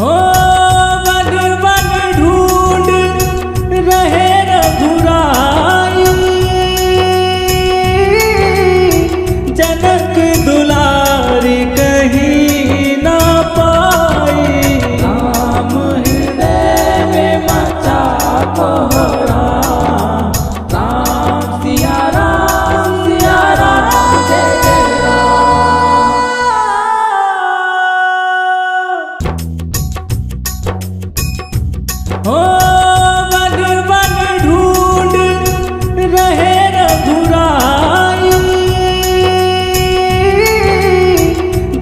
हो वन वन ढूंढ रहे रघुराई, जनक दुलारी कहीं ना पाई। राम हृदय में मचा कोहराम, राम सिया राम जय जय राम। हो वन वन ढूंढ रहे रघुराई,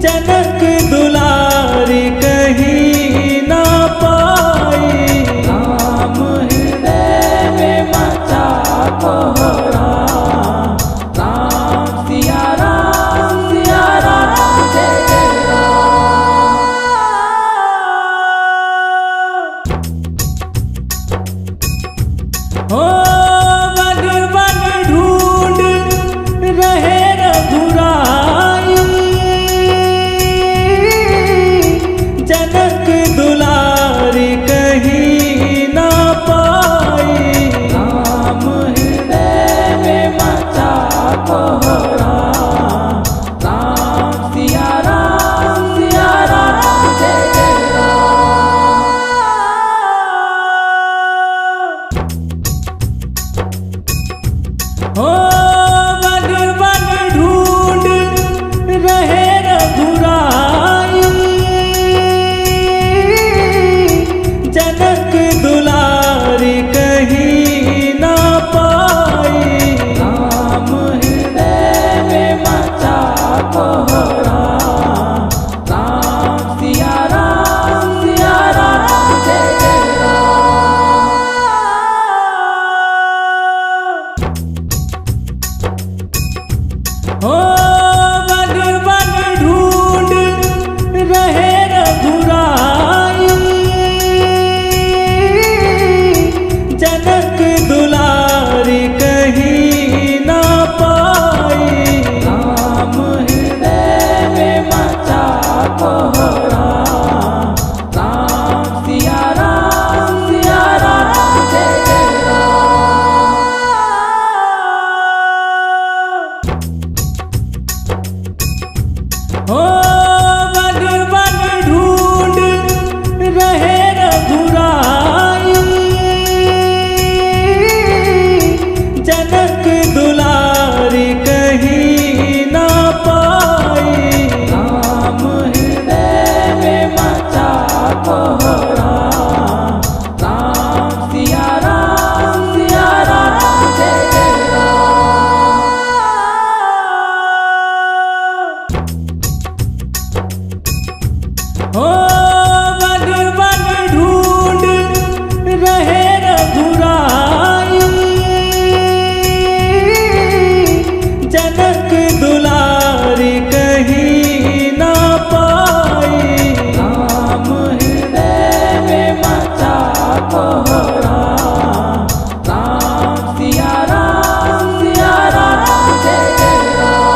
जनक दुलारी कहीं ना पाई। राम हृदय में मचा कोहराम, राम सिया राम जय जय राम। हो वन वन ढूंढ रहे रघुराई, जनक दुलारी कहीं ना पाई। राम हृदय में मचा कोहराम, राम सिया राम जय जय राम। हो वन वन ढूंढ रहे रघुराई, जनक दुलारी कहीं ना पाई। राम हृदय में मचा कोहराम, राम सिया राम जय जय राम। हो वन वन ढूंढ रहे रघुराई, जनक दुलारी कहीं ना पाई। राम हृदय में मचा कोहराम, राम सिया राम जय जय राम। हो वन वन ढूंढ रहे रघुराई, जनक दुलारी कहीं ना पाई। राम हृदय में मचा कोहराम, राम सिया राम जय जय राम। हो वन वन ढूंढ रहे रघुराई, जनक दुलारी कहीं ना पाई। राम हृदय में मचा कोहराम, राम सिया राम जय जय राम।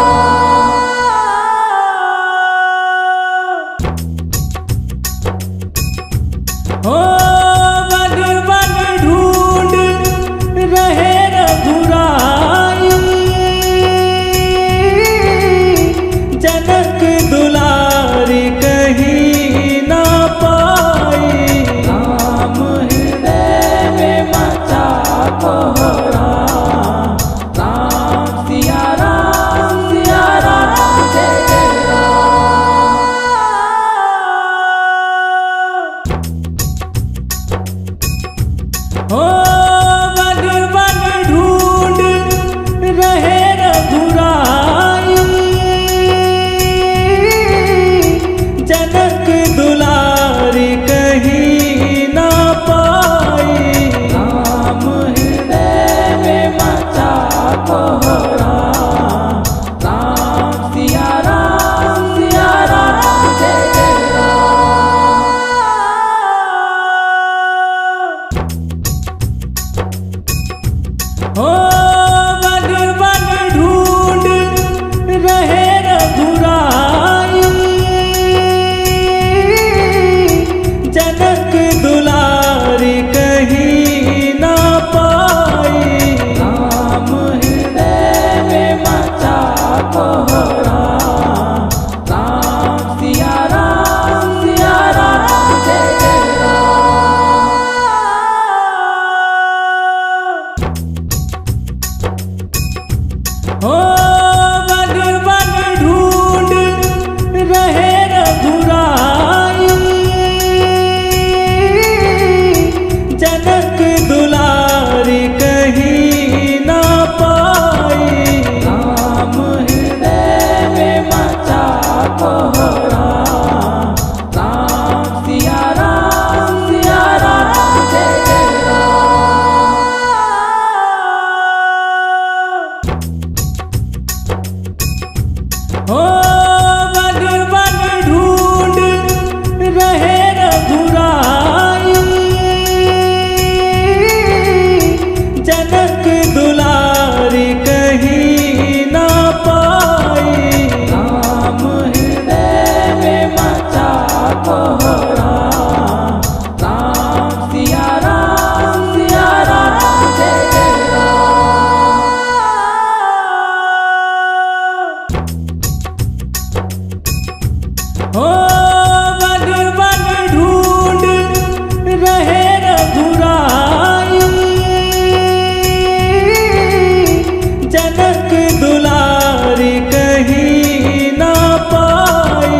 हो वन वन ढूंढ रहे रघुराई, जनक दुलारी कहीं ना पाई। राम हृदय में मचा कोहराम, राम सिया राम जय जय राम। हो वन वन ढूंढ रहे रघुराई, जनक दुलारी कहीं ना पाई। राम हृदय में मचा कोहराम, राम सिया राम जय जय राम। हो वन वन ढूंढ रहे रघुराई, जनक दुलारी कहीं ना पाई। राम हृदय में मचा कोहराम, राम सिया राम जय जय राम। हो वन वन ढूंढ रहे रघुराई, जनक दुलारी कहीं ना पाई। राम हृदय में मचा कोहराम, राम सिया राम जय जय राम। हो वन वन ढूंढ रहे रघुराई, जनक दुलारी कहीं ना पाई।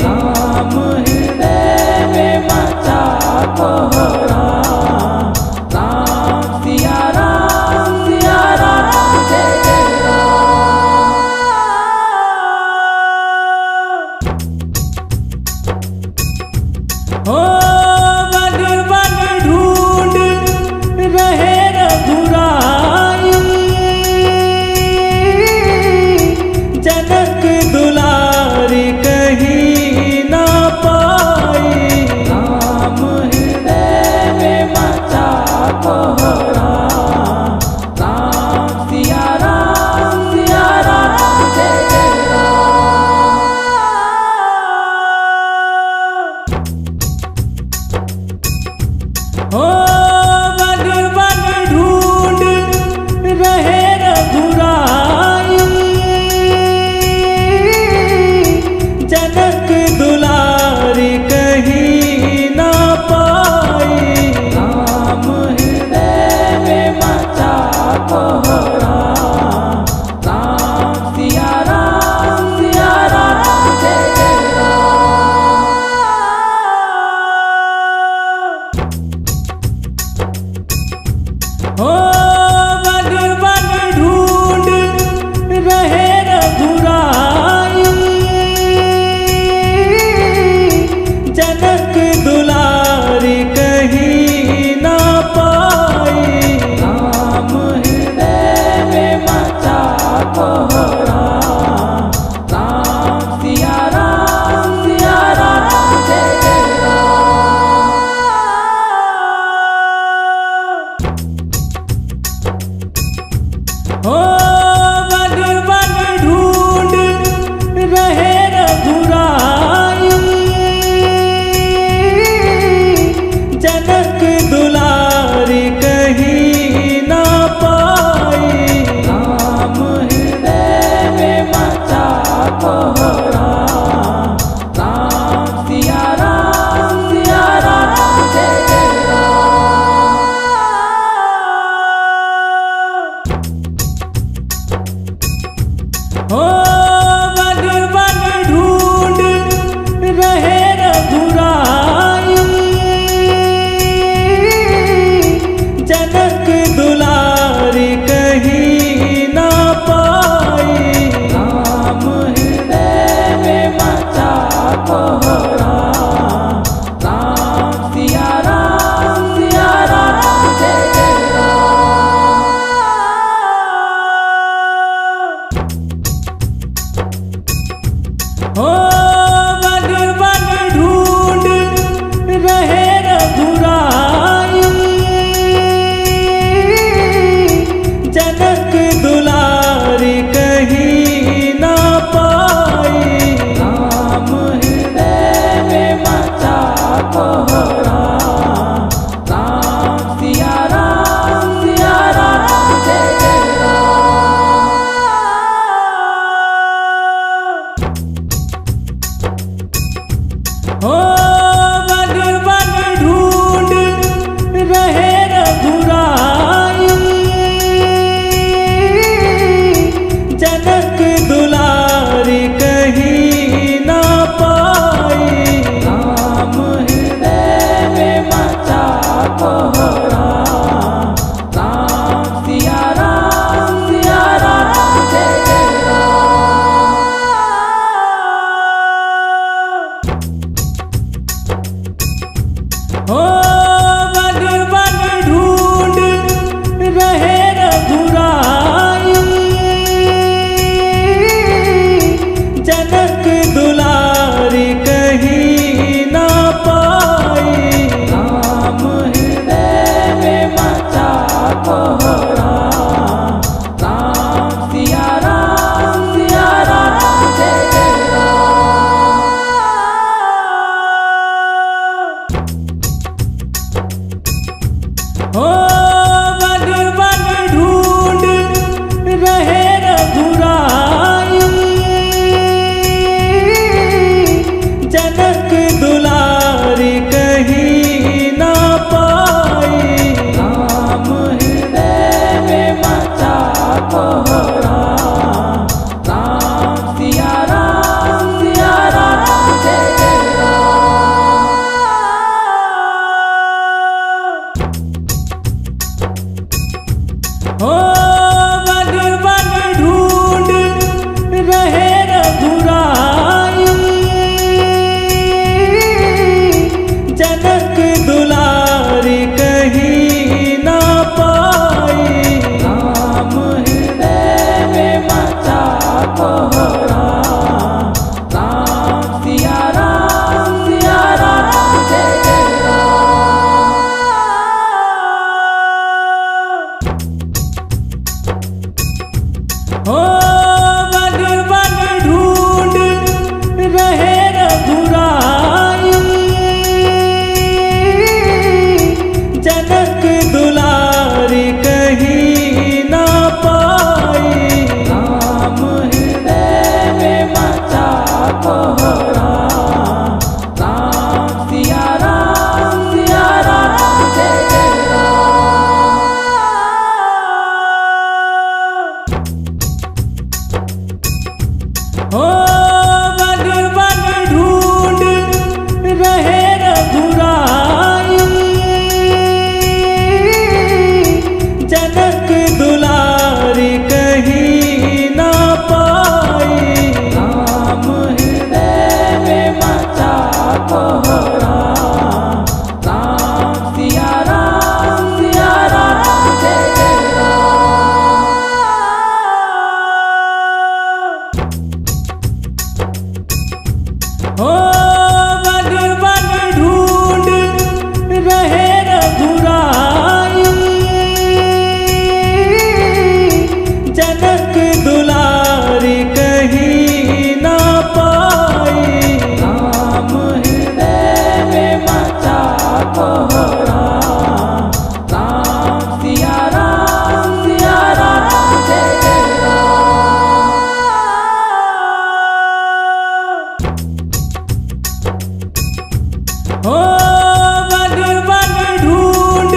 राम हृदय में मचा कोहराम, राम सिया राम जय जय राम। हो वन वन ढूंढ रहे रघुराई, जनक दुलारी कहीं ना पाई। राम हृदय में मचा कोहराम, राम सिया राम जय जय राम। हो वन वन ढूंढ रहे रघुराई, जनक दुलारी कहीं ना पाई। राम हृदय में मचा कोहराम, राम सिया राम जय जय राम। हो वन वन ढूंढ रहे रघुराई, जनक दुलारी कहीं ना पाई। राम हृदय में मचा कोहराम, राम सिया राम जय जय राम। हो वन वन ढूंढ रहे रघुराई, जनक दुलारी कहीं ना पाई। राम हृदय में मचा कोहराम, राम सिया राम जय जय राम। हो वन वन ढूंढ रहे रघुराई, जनक दुलारी कहीं ना पाई। राम हृदय में मचा कोहराम, राम सिया राम जय जय राम। हो वन वन ढूंढ रहे रघुराई, जनक दुलारी कहीं ना पाई। राम हृदय में मचा कोहराम, राम सिया राम जय जय राम। हो वन वन ढूंढ रहे रघुराई, जनक दुलारी कहीं ना पाई। राम हृदय में मचा कोहराम, राम सिया राम जय जय राम। हो वन वन ढूंढ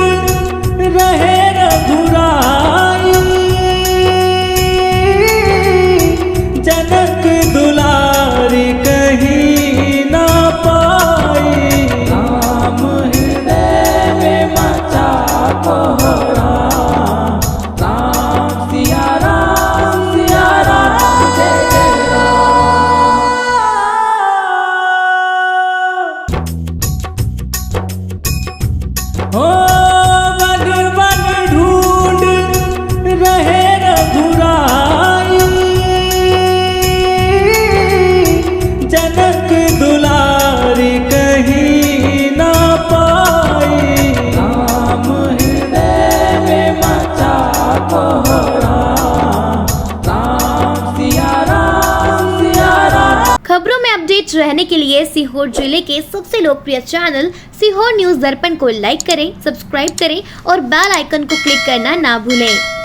रहे रघुराई, जनक दुलारी कहीं ना पाई। राम हृदय में मचा कोहराम, राम सिया राम जय जय राम। हो वन वन ढूंढ रहे रघुराई, जनक दुलारी कहीं ना पाई। राम हृदय में मचा कोहराम, राम सिया राम खबरों में अपडेट रहने के लिए सीहोर जिले के सबसे लोकप्रिय चैनल सीहोर न्यूज दर्पण को लाइक करें, सब्सक्राइब करें और बेल आइकन को क्लिक करना ना भूलें।